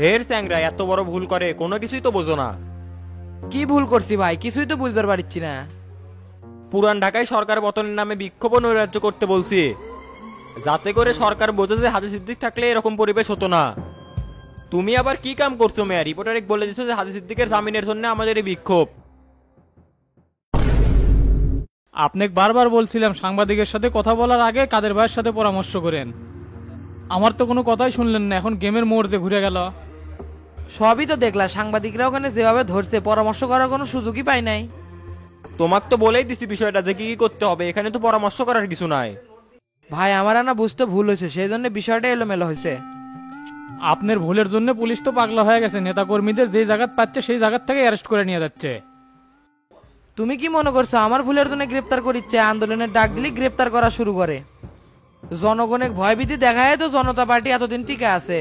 ঢের চ্যাংরা এত বড় ভুল করে কোনো কিছুই তো বোঝো না। কি ভুল করছি ভাই, কিছুই তো বুঝতে পারছি না। পুরান ঢাকায় সরকার পতনের নামে বিক্ষোভ ও নৈরাজ্য করতে বলছি, যাতে করে সরকার বোঝে যে হাজি সিদ্দিক থাকলে এরকম পরিবেশ হতো না। তুমি আবার কি কাম করছো মেয়া? রিপোর্টার বলে দিচ্ছ যে হাজি সিদ্দিকের জামিনের জন্য আমাদের এই বিক্ষোভ। আপনাকে বারবার বলছিলাম সাংবাদিকের সাথে কথা বলার আগে কাদের ভাইয়ের সাথে পরামর্শ করেন। আমার তো কোনো কথাই শুনলেন না, এখন গেমের মোড় যে ঘুরে গেল। সবই তো দেখলা, সাংবাদিকরা ওখানে যেভাবে ধরছে পরামর্শ করার কোনো সুযোগই পাই নাই। তোমাকে তো বলেই দিছি বিষয়টা যে কি কি করতে হবে, এখানে তো পরামর্শ করার কিছু নাই। ভাই আমার না বুঝতে ভুল হয়েছে, সেই জন্য বিষয়টা এলোমেলো হয়েছে। আপনার ভুলের জন্য পুলিশ তো পাগলা হয়ে গেছে, নেতা কর্মীদের যে জায়গাত পাচ্ছে সেই জায়গার থেকে অ্যারেস্ট করে নিয়ে যাচ্ছে। তুমি কি মনে করছো আমার ভুলের জন্য গ্রেপ্তার করিচ্ছে? আন্দোলনের ডাক দিলে গ্রেপ্তার করা শুরু করে। জনগণের ভয়ভীতি দেখায় তো জনতা পার্টি এতদিন টিকে আছে।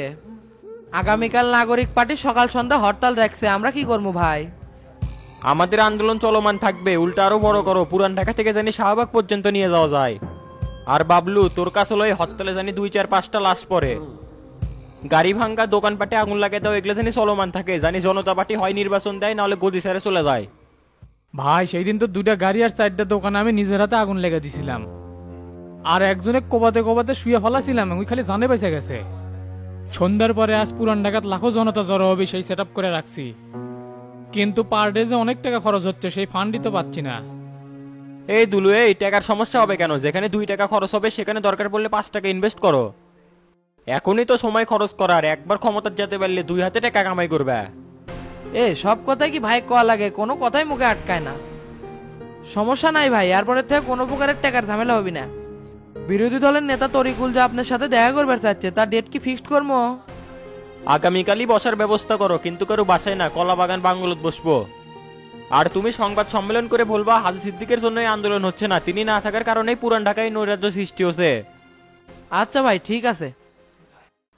আগামীকাল নাগরিক পার্টি সকাল সন্ধ্যা হরতাল রাখছে, আমরা কি করবো ভাই? আমাদের আন্দোলন চলমান থাকবে, উল্টা আরো বড় করো, পুরান ঢাকা থেকে জানি শাহবাগ পর্যন্ত নিয়ে যাওয়া যায়। আর বাবলু তোর কাছে লই হরতালে জানি 2-4-5টা লাশ পড়ে, গাড়ি ভাঙ্গা দোকানপাটে আগুন লাগিয়ে দাও, এগুলো জানি চলমান থাকে, জানি জনতা পার্টি হয় নির্বাচন দেয় নাহলে গদি ছেড়ে চলে যায়। ভাই সেই দিন তো 2টা গাড়ি আর 4টা দোকানে আমি নিজের হাতে আগুন লেগে দিছিলাম, আর একজনে কোবাতে কোবাতে শুয়ে ফেলাছিলাম, ওই খালি জানে বেঁচে গেছে। সন্ধ্যার পরে আজ পুরান ঢাকাত লাখো জনতা জড়ো হবে সেই সেট করে রাখছি, কিন্তু পার ডে যে অনেক টাকা খরচ হচ্ছে সেই ফান্ডই তো পাচ্ছি না। এই দুলু, এই টাকার সমস্যা হবে কেন? যেখানে 2 টাকা খরচ হবে সেখানে দরকার পড়লে 5 টাকা ইনভেস্ট করো। এখনই তো সময় খরচ করার, একবার ক্ষমতার যেতে পারলে 2 হাতে টাকা কামাই করবে। এ সব কথাই কি ভাই কয়া লাগে? কোনো কথাই মুখে আটকায় না। সমস্যা নাই ভাই, এরপরের থেকে কোনো প্রকারের টাকার ঝামেলা হবে না। বিরোধী দলের নেতা তরিকুল যে আপনার সাথে দেখা করবে চাচ্ছে, তার ডেট কি ফিক্সড করবো? আগামীকালই বসার ব্যবস্থা করো, কিন্তু কারো বাসায় না, কলা বাগান বাংলোত বসবো। আর তুমি সংবাদ সম্মেলন করে বলবা হাজি সিদ্দিকের জন্য এই আন্দোলন হচ্ছে না, তিনি না থাকার কারণেই পুরান ঢাকায় নৈরাজ্য সৃষ্টি হচ্ছে। আচ্ছা ভাই ঠিক আছে।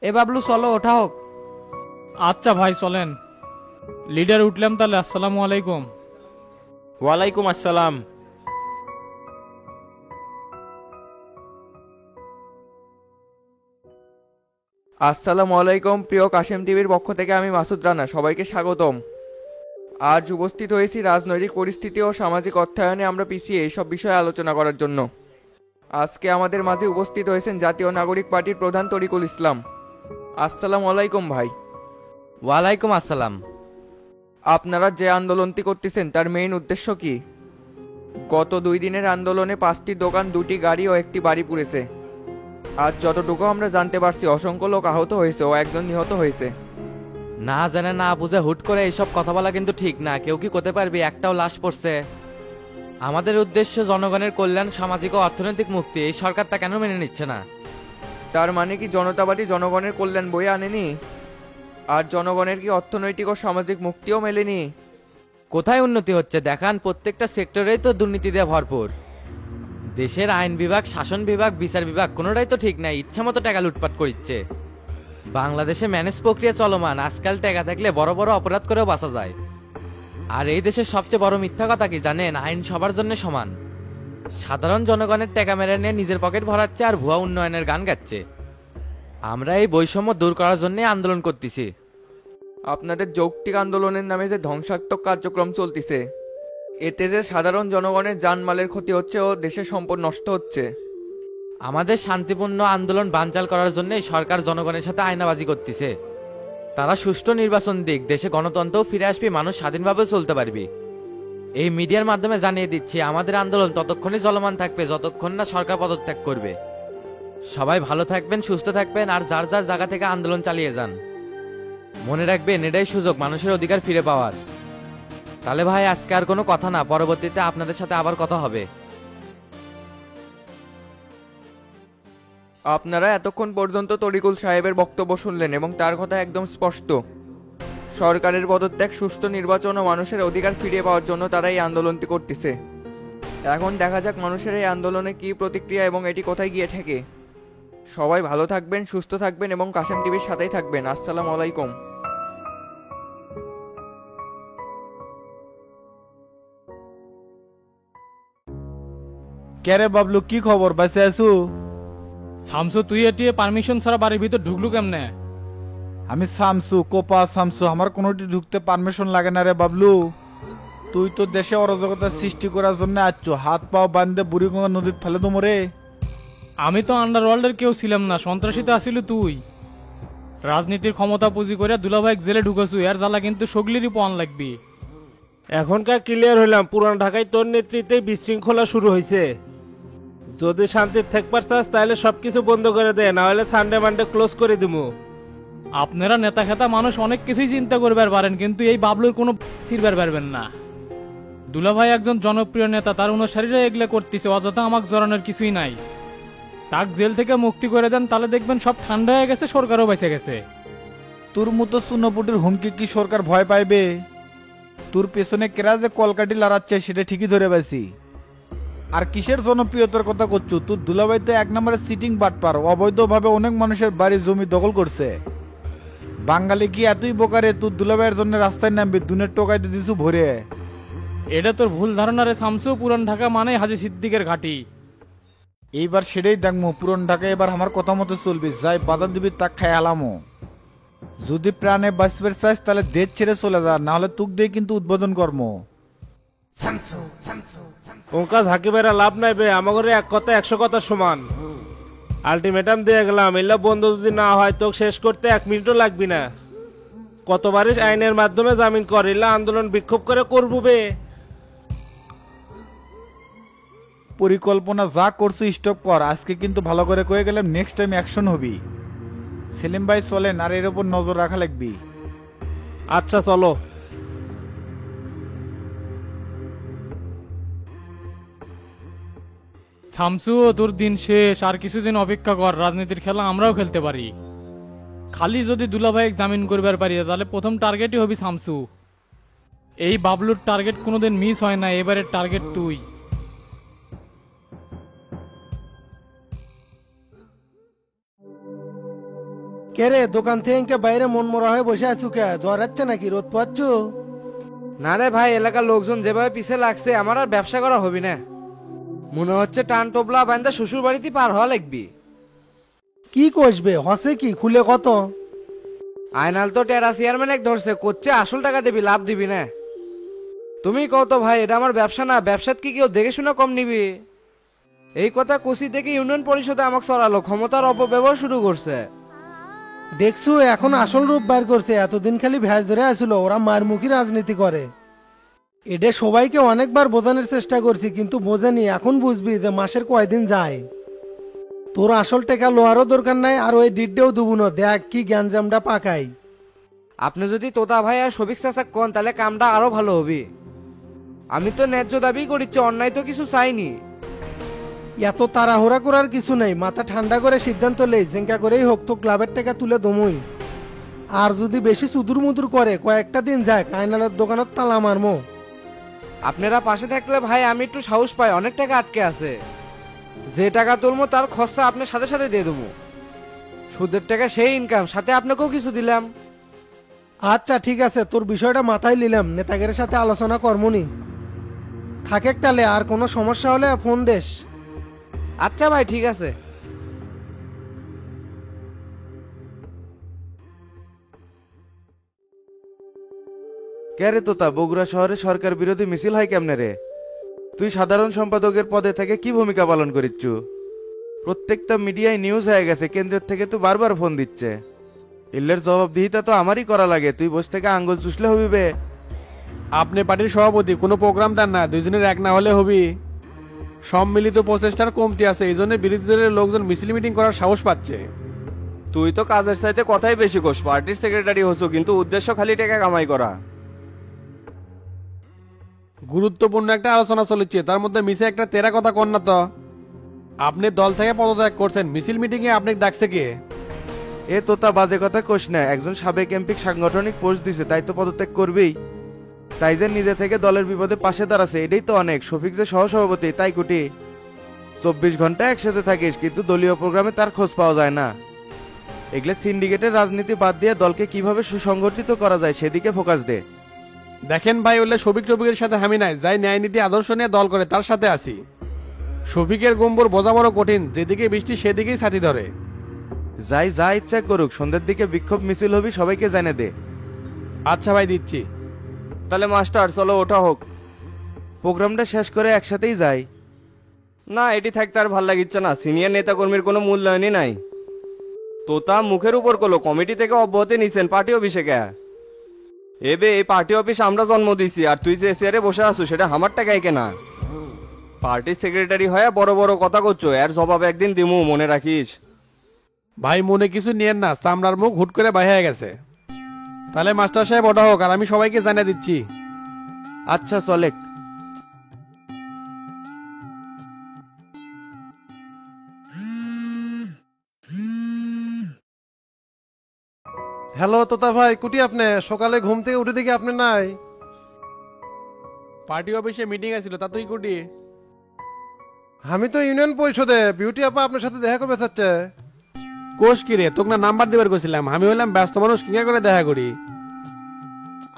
এ বাবলু চলো ওঠা হোক। আচ্ছা ভাই চলেন, লিডার উঠলাম তাহলে। আসসালামু আলাইকুম। ওয়ালাইকুম আসসালাম। আসসালামু আলাইকুম। প্রিয় কাশেম টিভির পক্ষ থেকে আমি মাসুদ রানা, সবাইকে স্বাগতম। আজ উপস্থিত হয়েছি রাজনৈতিক পরিস্থিতি ও সামাজিক অর্থায়নে আমরা পিছিয়ে এইসব বিষয়ে আলোচনা করার জন্য। আজকে আমাদের মাঝে উপস্থিত হয়েছেন জাতীয় নাগরিক পার্টির প্রধান তরিকুল ইসলাম। আসসালামু আলাইকুম ভাই। ওয়ালাইকুম আসসালাম। আপনারা যে আন্দোলনটি করতেছেন তার মেইন উদ্দেশ্য কি? গত 2 দিনের আন্দোলনে 5টি দোকান, 2টি গাড়ি ও একটি বাড়ি পুড়েছে। আজ যতটুকু আমরা জানতে পারছি অসংখ্য লোক আহত হয়েছে ও একজন নিহত হয়েছে। না জানে না বুঝে হুট করে এইসব কথা বলা কিন্তু ঠিক না। কেউ কি করতে পারবি? একটাও লাশ পড়ছে। আমাদের উদ্দেশ্য জনগণের কল্যাণ, সামাজিক ও অর্থনৈতিক মুক্তি। এই সরকার তা কেন মেনে নিচ্ছে না? তার মানে কি জনতা পার্টি জনগণের কল্যাণ বয়ে আনেনি? আর জনগণের কি অর্থনৈতিক ও সামাজিক মুক্তিও মেলেনি? কোথায় উন্নতি হচ্ছে দেখান? প্রত্যেকটা সেক্টরেই তো দুর্নীতি দিয়ে ভরপুর। দেশের আইন বিভাগ, শাসন বিভাগ, বিচার বিভাগ কোনোটাই তো ঠিক নাই, ইচ্ছা মতো টাকা লুটপাট করিচ্ছে। বাংলাদেশে ম্যানেজ প্রক্রিয়া চলমান, আজকাল টাকা থাকলে বড় বড় অপরাধ করেও বাঁচা যায়। আর এই দেশের সবচেয়ে বড় মিথ্যা কথা কি জানেন? আইন সবার জন্য সমান। সাধারণ জনগণের টাকা মেরে নিয়ে নিজের পকেট ভরাচ্ছে আর ভুয়া উন্নয়নের গান গাচ্ছে। আমরা এই বৈষম্য দূর করার জন্য আন্দোলন করতেছি। আপনাদের যৌক্তিক আন্দোলনের নামে যে ধ্বংসাত্মক কার্যক্রম চলতিছে, এতে যে সাধারণ জনগণের জানমালের ক্ষতি হচ্ছে ও দেশের সম্পদ নষ্ট হচ্ছে। আমাদের শান্তিপূর্ণ আন্দোলন বানচাল করার জন্যই সরকার জনগণের সাথে আয়নাবাজি করতেছে। তারা সুষ্ঠু নির্বাচন দিক, দেশে গণতন্ত্রও ফিরে আসবে, মানুষ স্বাধীনভাবে চলতে পারবে। এই মিডিয়ার মাধ্যমে জানিয়ে দিচ্ছি, আমাদের আন্দোলন ততক্ষণই চলমান থাকবে যতক্ষণ না সরকার পদত্যাগ করবে। সবাই ভালো থাকবেন, সুস্থ থাকবেন, আর যার যার জায়গা থেকে আন্দোলন চালিয়ে যান। মনে রাখবেন এটাই সুযোগ মানুষের অধিকার ফিরে পাওয়ার। তাহলে ভাই আজকে আর কোনো কথা না, পরবর্তীতে আপনাদের সাথে আবার কথা হবে। আপনারা এতক্ষণ পর্যন্ত তরিকুল সাহেবের বক্তব্য শুনলেন এবং তার কথা একদম স্পষ্ট। সরকারের পদত্যাগ, সুষ্ঠু নির্বাচন ও মানুষের অধিকার ফিরিয়ে পাওয়ার জন্য তারা এই আন্দোলনটি করতেছে। এখন দেখা যাক মানুষের এই আন্দোলনে কী প্রতিক্রিয়া এবং এটি কোথায় গিয়ে ঠেকে। সবাই ভালো থাকবেন, সুস্থ থাকবেন এবং কাশেম টিভির সাথেই থাকবেন। আসসালামু আলাইকুম। কে রে বাবলু, কি খবর? বাইসে আছু? শামসু তুই এটি পারমিশন ছাড়া বাড়ির ভিতর ঢুকলু কেমনে? আমি সামসু কোপা সামসু, আমার কোনোটি ঢুকতে পারমিশন লাগে না রে বাবলু। তুই তো দেশে অরাজকতা সৃষ্টি করার জন্য আসছো, হাত পাও বান্ধে বুড়িগঙ্গা নদীত ফেলে তো মরে। আমি তো আন্ডারওয়ার্ল্ডের কেউ ছিলাম না, সন্ত্রাসী তো আসিল তুই। রাজনীতির ক্ষমতা পুঁজি করে দুলাভাই জেলে ঢুকেছু, এর জ্বালা কিন্তু সগলিরই পান লাগবি। এখনকার ক্লিয়ার হইলাম, পুরান ঢাকায় তোর নেতৃত্বে বিশৃঙ্খলা শুরু হয়েছে। যদি শান্তির থাকবার চাস তাহলে সবকিছু বন্ধ করে দে, না হলে সানডে মানডে ক্লোজ করে দিবো। আপনারা নেতা খেতা মানুষ অনেক কিছুই চিন্তা করবার পারেন, কিন্তু এই বাবলুর কোনো ছিড়বার পারবেন না। দুলাভাই একজন জনপ্রিয় নেতা, তার অনুসারীরা এগুলো করতেছে, অযথা আমাকে জড়ানোর কিছুই নাই। তাক জেল থেকে মুক্তি করে দেন, তাহলে দেখবেন সব ঠান্ডা হয়ে গেছে, সরকারও বেঁচে গেছে। তোর মতো সুনপুটির হুমকি কি সরকার ভয় পাইবে? তোর পেছনে কেরা যে কলকাটি লড়াচ্ছে সেটা ঠিকই ধরে পাইছি। আর কিসের জনপ্রিয়তার কথা করছো? তোর দুলাভাই তো এক নম্বরে সিটিং বাটপার, অবৈধভাবে অনেক মানুষের বাড়ি জমি দখল করছে। বাঙালি কি এতই বোকারে তোর দুলাভাইয়ের জন্য রাস্তায় নামবি? দুনের টোকাইতে দিছু ভরে। এটা তোর ভুল ধারণা রে শামসু, পুরান ঢাকা মানে হাজী সিদ্দিকের ঘাঁটি। এইবার সেটাই দেখমু, পুরন ঢাকায় এবার আমার কথা মতো চলবি, যাই বাধা দিবি তাক খাই আলামো। যদি প্রাণে বাঁচবার চাস তাহলে দেশ ছেড়ে চলে যা, না হলে তুক দিয়ে কিন্তু উদ্বোধন কর্ম। ওকা ঝাঁকি বেড়া লাভ নাই বে, আমাদের এক কথা 100 কথার সমান। আলটিমেটাম দিয়ে গেলাম, এলা বন্ধ যদি না হয় তো শেষ করতে 1 মিনিটও লাগবি না। কতবারই আইনের মাধ্যমে জামিন কর, এলা আন্দোলন বিক্ষোভ করে করবো বে। পরিকল্পনা যা করছো স্টপ কর, আজকে কিন্তু ভালো করে কয়ে গেলাম, নেক্সট টাইম অ্যাকশন হবি। সেলিম ভাই চলেন, আর এর উপর নজর রাখা লাগবি। আচ্ছা চলো। শামসু, তোর দিন শেষ, আর কিছুদিন অপেক্ষা কর, রাজনীতির খেলা আমরাও খেলতে পারি। খালি যদি দুলাভাই জামিন করবার পারি তাহলে প্রথম টার্গেটই হবি শামসু। এই বাবলুর টার্গেট কোনোদিন মিস হয় না, এবারের টার্গেট তুই। কে রে, দোকান থেকে বাইরে মন মরা হয়ে বসে আছো কে? জ্বর হচ্ছে নাকি? রোদ পাচ্ছ? না রে ভাই, এলাকার লোকজন যেভাবে পিছে লাগছে আমার আর ব্যবসা করা হবে না। মনে হচ্ছে টান টোপলা বান্দা শ্বশুর বাড়িতে পার হওয়া লাগবি। কি কষবে হসে কি? খুলে কত? আয়নাল তো টেরা চেয়ারম্যান এক ধরছে, করছে আসল টাকা দিবি, লাভ দিবি না। তুমি কত ভাই, এটা আমার ব্যবসা না, ব্যবসাত কি কেউ দেখে শুনে কম নিবি? এই কথা কুচি থেকে ইউনিয়ন পরিষদে আমাকে সরালো, ক্ষমতার অপব্যবহার শুরু করছে। দেখছো এখন আসল রূপ বাইর করছে। এতদিন খালি ভ্যাস ধরে আসলো, ওরা মারমুখী রাজনীতি করে। এটা সবাইকে অনেকবার বোঝানোর চেষ্টা করছি, কিন্তু বোঝেনি। এখন বুঝবি যে মাসের কয়দিন যায়। তোর আসল টাকা লোয়ারও দরকার নাই, আর ওই ডিডেও দেবো না। দেখ কি গ্যাঞ্জামটা পাকাই। আপনি যদি তোতা ভাই আর সবিক চাচা কন তাহলে কামটা আরো ভালো হবে। আমি তো ন্যায্য দাবি করিচ্ছি, অন্যায় তো কিছু চাইনি। এত তাড়াহুড়া করার কিছু নেই, মাথা ঠান্ডা করে সিদ্ধান্ত লেই, জেঙ্কা করেই হোক তো ক্লাবের টাকা তুলে দমুই। আর যদি বেশি সুদূর মুদুর করে কয়েকটা দিন যায়, কাইনালের দোকানত তালা মারমো। আপনারা পাশে থাকলে ভাই আমি একটু সাহস পাই, অনেক টাকা আটকে আছে। যে টাকা তুলবো তার খরচা আপনার সাথে সাথে দিয়ে দেবো। সুদের টাকা সেই ইনকাম, সাথে আপনাকেও কিছু দিলাম। আচ্ছা ঠিক আছে, তোর বিষয়টা মাথায় নিলাম, নেতাগের সাথে আলোচনা কর্মনি থাকে। তাহলে আর কোনো সমস্যা হলে ফোন দেশ। আচ্ছা ভাই ঠিক আছে। কে রে তোতা, বগুড়া শহরে সরকার বিরোধী মিছিল হয় কেমনে রে? তুই সাধারণ সম্পাদকের পদে থেকে কি ভূমিকা পালন করিচ্ছু? প্রত্যেকটা মিডিয়ায় নিউজ হয়ে গেছে, কেন্দ্রের থেকে তো বারবার ফোন দিচ্ছে। ইল্লের জবাবদিহিতা তো আমারই করা লাগে, তুই বসে থেকে আঙ্গুল চুষলে হবি বে। আপনি পার্টির সভাপতি, কোনো প্রোগ্রাম দেন না, দুইজনের এক না হলে হবি। সম্মিলিত প্রচেষ্টার কমতি আছে, এই জন্য বিরোধী দলের লোকজন মিছিল মিটিং করার সাহস পাচ্ছে। তুই তো কাজের চাইতে কথাই বেশি কোস, পার্টির সেক্রেটারি হচ্ছ, কিন্তু উদ্দেশ্য খালি টাকা কামাই করা। গুরুত্বপূর্ণ একটা আলোচনা চলেছে, তার মধ্যে মিছে একটা তেরা কথা কর না তো। আপনি দল থেকে পদত্যাগ করছেন, মিছিল মিটিং এ আপনি ডাকছে কে? এ তোতা বাজে কথা কোস না, একজন সাবেক এমপি সাংগঠনিক পোস্ট দিছে, তাই তো পদত্যাগ করবেই। তাই যে নিজে থেকে দলের বিপদে পাশে দাঁড়াছে, এটাই তো অনেক। শফিক যে সহসভাপতি, তাই কুটি 24 ঘন্টা একসাথে থাকিস, কিন্তু দলীয় প্রোগ্রামে তার খোঁজ পাওয়া যায় না। এগুলো সিন্ডিকেটের রাজনীতি বাদ দিয়ে দলকে কিভাবে সুসংগঠিত করা যায় সেদিকে ফোকাস দে। দেখেন ভাই, ওলে শফিক টফিকের সাথে আমি নাই, যাই ন্যায় নীতি আদর্শ নিয়ে দল করে তার সাথে আছি। শফিকের গম্বর বোঝা বড় কঠিন, যেদিকে বৃষ্টি সেদিকেই ছাতি ধরে। যাই যা ইচ্ছা করুক, সন্ধ্যের দিকে বিক্ষোভ মিছিল হবি, সবাইকে জানে দে। আচ্ছা ভাই, দিচ্ছি। তাহলে মাস্টার চলো ওঠা হোক। প্রোগ্রামটা শেষ করে একসাথেই যাই। না, এটি থাকতে আর ভাল লাগিচ্ছে না, সিনিয়র নেতাকর্মীর কোনো মূল্যায়নই নাই। তোতা মুখের উপর করলো কমিটি থেকে অব্যাহতি নিছেন পার্টি অফিসে কে? এবে এই পার্টি অফিস আমরা জন্ম দিছি, আর তুই যে চেয়ারে বসে আছো সেটা আমার টাকায় কেনা। পার্টির সেক্রেটারি হয়ে বড় বড় কথা করছো, এর জবাব একদিন দিমু, মনে রাখিস। ভাই মনে কিছু নিয়েন না, চামড়ার মুখ হুট করে বাই হয়ে গেছে। তাহলে মাস্টার সাহেব ওটা হোক, আর আমি সবাইকে জানিয়ে দিচ্ছি। আচ্ছা চলে। হ্যালো তোতা ভাই, কুটি আপনি? সকালে ঘুম থেকে উঠে দেখি আপনি নাই। পার্টি অফিসে মিটিং আছিল, তা তুই কুটি? আমি তো ইউনিয়ন পরিষদে, বিউটি আপা আপনার সাথে দেখা করবে চাচ্ছে। কোষ কি রে, তোকে না নাম্বার দিবার গেছিলাম, আমি হইলাম ব্যস্ত মানুষ, কিঙ্গা করে দেখা করি।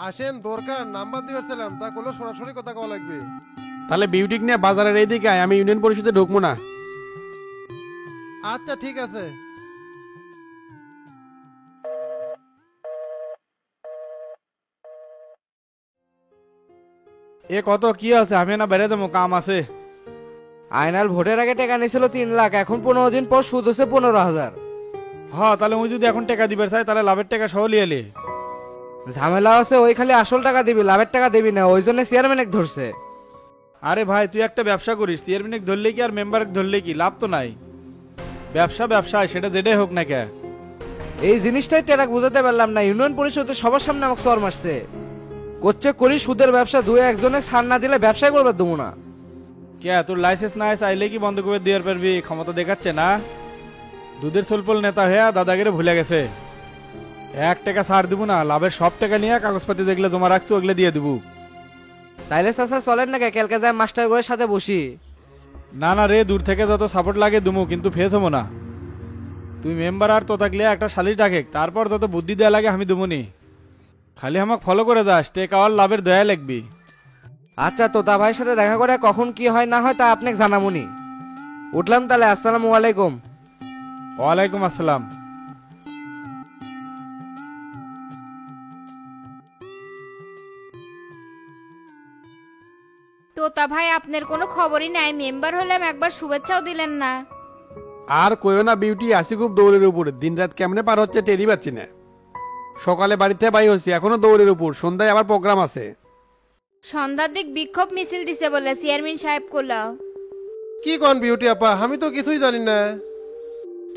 আসেন, দরকার নাম্বার দিবার ছিলাম, তা করলে সরাসরি কথা কওয়া লাগবে। তাহলে বিউটিক নিয়ে বাজারের এই দিকে আয়, আমি ইউনিয়ন পরিষদে ঢুকবো না। আচ্ছা ঠিক আছে। এ কত কি আছে, আমি না বেড়ে দেবো, কাম আছে। আয়নাল ভোটের আগে টাকা নিয়েছিল 3 লাখ, এখন 15 দিন পর সুদ হচ্ছে 15,000। হ্যাঁ, তাহলে ওই যদি এখন টাকা দিবে চাই তাহলে লাভের টাকা সহ লিয়ে লি। ঝামেলা আছে, ওই খালি আসল টাকা দিবি, লাভের টাকা দিবি না, ওই জন্য চেয়ারম্যান এক ধরছে। আরে ভাই, তুই একটা ব্যবসা করিস, চেয়ারম্যান ধরলে কি আর মেম্বার ধরলে কি, লাভ তো নাই। ব্যবসা ব্যবসায়, সেটা যেটাই হোক না কে। এই জিনিসটাই টেরাক বুঝাতে পারলাম না, ইউনিয়ন পরিষদের সবার সামনে আমাকে চর মারছে। করছে করি সুদের ব্যবসা, দুই একজনে ছাড় না দিলে ব্যবসায় করবে দেবো না। কে তোর লাইসেন্স না চাইলে কি বন্ধ করে দিয়ে পারবি? ক্ষমতা দেখাচ্ছে না। দুধের সলপল নেতা হয়ে দাদাগিরে ভুলে গেছে। 1 টাকা ছাড় দিব না, লাভের সব টাকা নিয়ে কাগজপাতি যেগুলো জমা রাখছো ওগুলো দিয়ে দিব। তাইলে চাচা চলেন না, কালকে যায় মাস্টার গোয়ের সাথে বসি। না না রে, দূর থেকে যত সাপোর্ট লাগে দুমু, কিন্তু ফেস হবো না। তুই মেম্বার আর তো থাকলে একটা সালিশ ডাকে, তারপর যত বুদ্ধি দেওয়া লাগে আমি দুমুনি। খালি আমাকে ফলো করে যাস, টেকা আর লাভের দয়া লাগবি। আচ্ছা, তোতা ভাইয়ের সাথে দেখা করে কখন কি হয় না হয় তা আপনাকে জানামুনি। উঠলাম তাহলে, আসসালামু আলাইকুম। ওয়ালাইকুম আসসালাম। তোতা ভাই, আপনার কোনো খবরই নাই, মেম্বার হলাম একবার শুভেচ্ছাও দিলেন না। আর কইও না বিউটি, আসি খুব দৌড়ের উপর, দিন রাত কেমনে পার হচ্ছে টেরি পাচ্ছি না। সকালে বাড়িতে বাই হচ্ছি, এখনো দৌড়ের উপর, সন্ধ্যায় আবার প্রোগ্রাম আছে। সন্ধ্যার দিক বিক্ষোভ মিছিল দিছে বলে চেয়ারম্যান সাহেব করলো। কি কন বিউটি আপা, আমি তো কিছুই জানি না।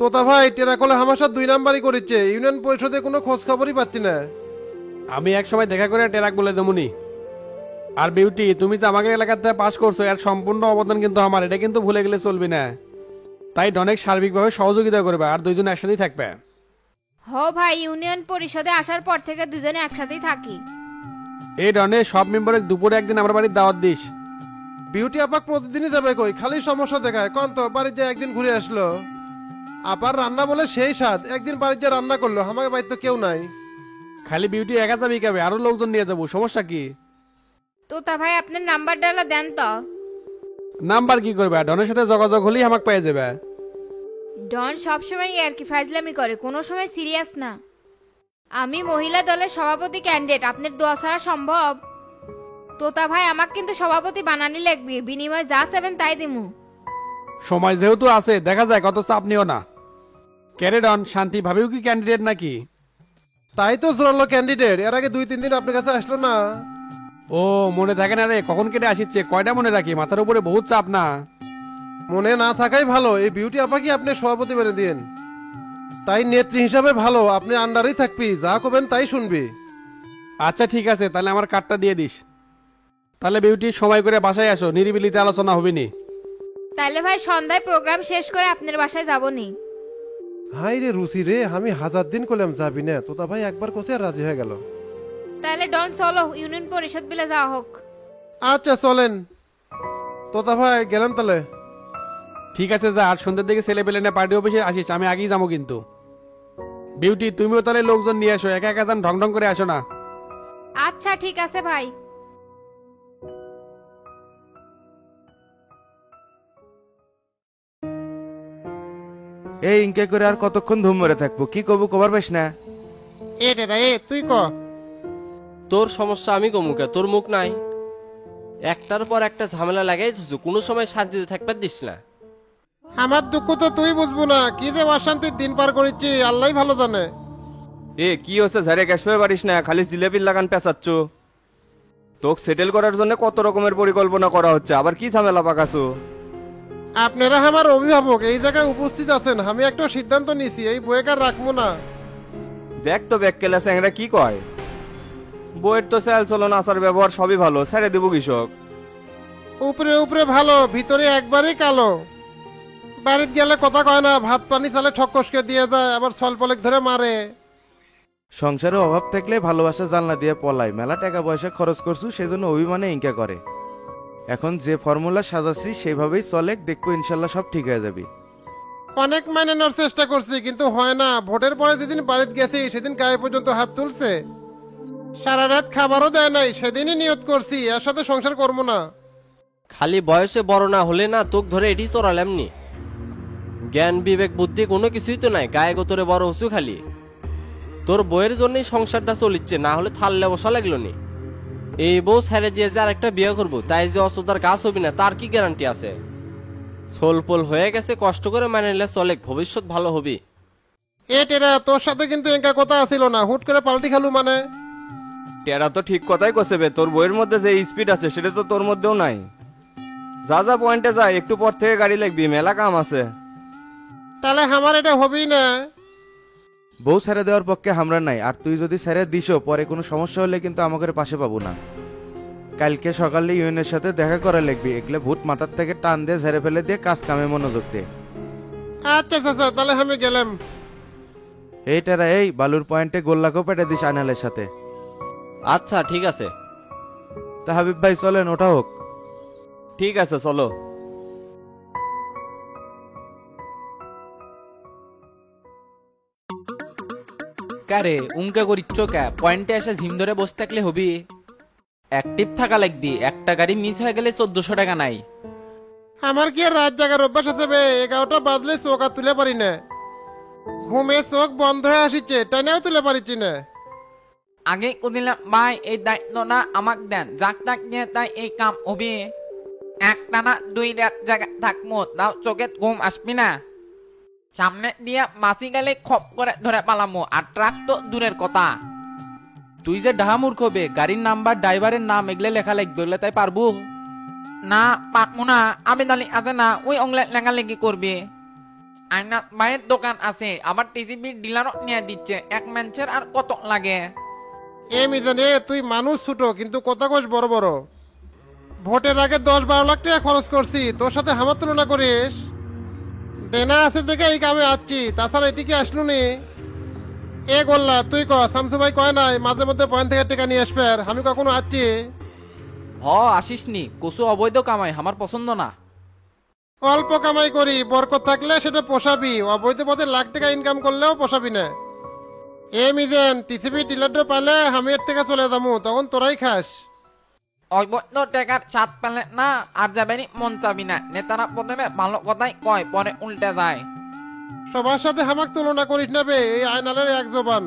তোতা ভাই টেরাকলে আমার সাথে 2 নাম্বারই করেছে, ইউনিয়ন পরিষদে কোনো খোঁজ খবরই পাচ্ছি না। আমি এক সময় দেখা করে টেরাক বলে দেবনি। আর বিউটি, তুমি তো আমাকে এলাকাতে পাস করছো, এর সম্পূর্ণ অবদান কিন্তু আমার, এটা কিন্তু ভুলে গেলে চলবে না। তাই অনেক সার্বিকভাবে সহযোগিতা করবে, আর দুইজন একসাথেই থাকবে। হ ভাই, ইউনিয়ন পরিষদে আসার পর থেকে দুজনে একসাথেই থাকি। এই ডনে সব মেম্বারের দুপুরে একদিন আমার বাড়ির দাওয়াত দিস। বিউটি আপাক প্রতিদিনই যাবে কই, খালি সমস্যা দেখায়। কন তো বাড়ির যে একদিন ঘুরে আসলো, আপার রান্না বলে সেই স্বাদ, একদিন বাড়ির যে রান্না করলো, আমাকে বাড়িতে তো কেউ নাই। খালি বিউটি একা যাবি খাবে, আরো লোকজন নিয়ে যাবো, সমস্যা কি? তোতা ভাই, আপনার নাম্বার ডালা দেন তো। নাম্বার কি করবে, ডনের সাথে যোগাযোগ হলেই আমাকে পেয়ে যাবে। ডন সবসময় আর কি ফাজলামি করে, কোনো সময় সিরিয়াস না। আমি মহিলা দলের সভাপতি ক্যান্ডিডেট, আপনার দোয়া ছাড়া সম্ভব? তোতা ভাই, আমাকে কিন্তু সভাপতি বানানি লাগবে, বিনিময়ে যা চাবেন তাই দিমু। সময় যেহেতু আছে, দেখা যায়, কত চাপ নিও না। ক্যারে ডন, শান্তি ভাবেও কি ক্যান্ডিডেট নাকি? তাই তো জোরালো ক্যান্ডিডেট, এর আগে 2-3 দিন আপনার কাছে আসলো না। ও মনে থাকে না রে, কখন কেটে আসিচ্ছে, কয়টা মনে রাখি, মাথার উপরে বহুত চাপ না। মনে না থাকাই ভালো, এই বিউটি আপা কি আপনি সভাপতি বানিয়ে দিন। তাই নেত্রী হিসাবে ভালো, আপনি আন্ডারেই থাকবি, যা করবেন তাই শুনবি। আচ্ছা ঠিক আছে, তাহলে আমার কার্ডটা দিয়ে দিস। তাহলে বিউটি, সময় করে বাসায় আসো, নিরিবিলিতে আলোচনা হবে নি। তাইলে ভাই সন্ধ্যায় প্রোগ্রাম শেষ করে আপনার বাসায় যাবনি। হাই রে রুচি রে, আমি 1000 দিন করলাম যাবি না, তোতা ভাই একবার কোসে আর রাজি হয়ে গেল। তাহলে ডন চলো, ইউনিয়ন পরিষদ বিলে যাওয়া হোক। আচ্ছা চলেন তোতা ভাই, গেলাম তাহলে। ঠিক আছে যা, আর সন্ধ্যের দিকে ছেলে পেলে না পার্টি অফিসে আসিস, আমি আগেই যাবো কিন্তু। বিউটি, তুমিও তাহলে লোকজন নিয়ে আসো, একা একা যান ঢং ঢং করে আসো না। আচ্ছা ঠিক আছে ভাই। এই ইনকে করে আর কতক্ষণ ধুম মরে থাকবো, কি কবু কবার পাইস না? এ রে এ তুই ক। তোর সমস্যা আমি কমুকে, তোর মুখ নাই। একটার পর একটা ঝামেলা লাগাই ধুসু, কোনো সময় শান্তিতে থাকবার দিস না। আমার দুঃখ তো তুই বুঝবো না, কি যে অশান্তির দিন পার করেছি আল্লাহ ভালো জানে। এ কি হচ্ছে ঝাড়ে গ্যাস হয়ে পারিস না, খালি জিলেপির লাগান পেঁচাচ্ছ। তোকে সেটেল করার জন্য কত রকমের পরিকল্পনা করা হচ্ছে, আবার কি ঝামেলা পাকাছো? আপনারা আমার অভিভাবক এই জায়গায় উপস্থিত আছেন, আমি একটা সিদ্ধান্ত নিছি, এই বইয়েকে আর রাখবো না। দেখ তো ব্যাক কেলা স্যাংরা কি কয়। বইয়ের তো চাল চলন আচার ব্যবহার সবই ভালো, ছেড়ে দেবো কৃষক। উপরে উপরে ভালো, ভিতরে একবারই কালো। বাড়িতে গেলে কথা কয় না, ভাত পানি চালে ঠকসকে দিয়ে যায়, আবার সলপলেক ধরে মারে। সংসারে অভাব থাকলে ভালোবাসা জানলা দিয়ে পলায়, মেলা টাকা পয়সা খরচ করছু সেজন্য অভিমানে ইনকা করে। এখন যে ফর্মুলা সাজাচ্ছি সেইভাবেই চলে, দেখবো ইনশাল্লাহ সব ঠিক হয়ে যাবে। অনেক মানে নেওয়ার চেষ্টা করছি কিন্তু হয় না। ভোটের পরে যেদিন বাড়িতে গেছি সেদিন গায়ে পর্যন্ত হাত তুলছে, সারা রাত খাবারও দেয় নাই। সেদিনই নিয়ত করছি এর সাথে সংসার করবো না। খালি বয়সে বড় না হলে না তোক ধরে এটি চড়ালামনি। জ্ঞান বিবেক বুদ্ধি কোনো কিছুই তো নাই, গায়ে গোতরে বড় হচ্ছু খালি। তোর বইয়ের জন্যই সংসারটা চলিচ্ছে, না হলে থাললে বসা লাগলো নি। এই বউ ছেড়ে দিয়ে যে আরেকটা বিয়ে করবো, তাই যে অসতার গাছ হবি না তার কি গ্যারান্টি আছে? সোলপোল হয়ে গেছে, কষ্ট করে মানে নিলে চলে, ভবিষ্যৎ ভালো হবি। এ টেরা, তোর সাথে কিন্তু একা কথা আছিল না, হুট করে পাল্টি খালু মানে। টেরা তো ঠিক কথাই কছে বে, তোর বইয়ের মধ্যে যে স্পিড আছে সেটা তো তোর মধ্যেও নাই। যা যা পয়েন্টে যা, একটু পর থেকে গাড়ি লাগবি, মেলা কাম আছে। তাহলে আমার এটা হবেই না। বউ ছেড়ে দেওয়ার পক্ষে আমরা নাই, আর তুই যদি ছেড়ে দিস পরে কোনো সমস্যা হলে কিন্তু আমাদের পাশে পাবো না। কালকে সকালে ইউনের সাথে দেখা করা লাগবি, এগুলো ভূত মাথার থেকে টান দিয়ে ঝেড়ে ফেলে দিয়ে কাজ কামে মনোযোগ দে। আচ্ছা চাচা, তাহলে আমি গেলাম। এইটারা এই বালুর পয়েন্টে গোল্লাকেও পেটে দিস আনালের সাথে। আচ্ছা ঠিক আছে। তা হাবিব ভাই চলেন, ওটা হোক। ঠিক আছে চলো। কারে উমকা করিচ্ছ কে? পয়েন্টে এসে ঝিম ধরে বসে থাকলে হবি? অ্যাক্টিভ থাকা লাগবি, একটা গাড়ি মিস হয়ে গেলে 1400 টাকা নাই। আমার কি আর রাত জাগার অভ্যাস আছে বে? 11টা বাজলে চোখ আর তুলে পারি না। ঘুমে চোখ বন্ধ হয়ে আসিচ্ছে, টানেও তুলে পারিছি না। আগে কদিলাম ভাই এই দায়িত্ব না আমাক দেন, যাক তাক নিয়ে তাই এই কাম হবি। একটা না 2 রাত জায়গা থাকমো, তাও চোখে ঘুম আসবি না। সামনে দিয়া মাসি গেলে খপ করে ধরে পালামো, আর ট্রাক তো দূরের কথা। তুই যে ডাহা মূর্খ বে, গাড়ির নাম্বার ড্রাইভারের নাম এগুলো লেখা লাগবে, ওগুলো তাই পারবো না? পারবো না, আবেদালি আছে না, ওই অংলে লেখালেখি করবে। আইনা মায়ের দোকান আছে, আবার টিসিবি ডিলারও নিয়ে দিচ্ছে, এক মানুষের আর কত লাগে? এ মিজান, তুই মানুষ ছোট কিন্তু কথা কোষ বড় বড়। ভোটের আগে 10-12 লাখ টাকা খরচ করছি, তোর সাথে আমার তুলনা করিস? দেনা আছে দেখে এই কামে আসছি, তাছাড়া এটি কি আসলো নি? এ গোল্লা তুই ক, শামসু ভাই কয় নাই মাঝে মধ্যে পয়েন্ট থেকে টাকা নিয়ে আসবে? আমি কখনো আসছি? আসিস নি, কসু অবৈধ কামাই আমার পছন্দ না। অল্প কামাই করি, বরকত থাকলে সেটা পোষাবি, অবৈধ পথে লাখ টাকা ইনকাম করলেও পোষাবি না। এ মিজেন, টিসিবি ডিলারটা পালে আমি এর থেকে চলে যাবো, তখন তোরাই খাস। অবৈধ টাকার ছাদ পেলে না আর যাবেনি মন চাবি না। নেতারা প্রথমে ভালো কথাই কয়, পরে উল্টে যায়। সবার সাথে হামাক তুলনা করিস না বে, এই আয়নালের এক জবান।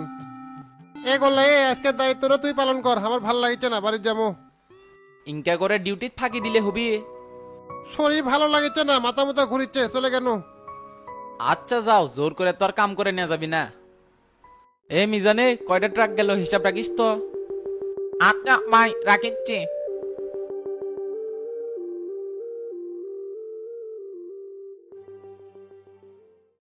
এ গোল্লা, আজকের দায়িত্বটা তুই পালন কর, আমার ভাল লাগছে না, বাড়ির যাবো। ইনকা করে ডিউটি ফাঁকি দিলে হবি? শরীর ভালো লাগছে না, মাথা মুথা ঘুরিচ্ছে, চলে কেন? আচ্ছা যাও, জোর করে তোর কাম করে নিয়ে যাবি না। মিজানে কয়টা ট্রাক গেল হিসাব রাখিস তো? আচ্ছা ভাই রাখিচ্ছি।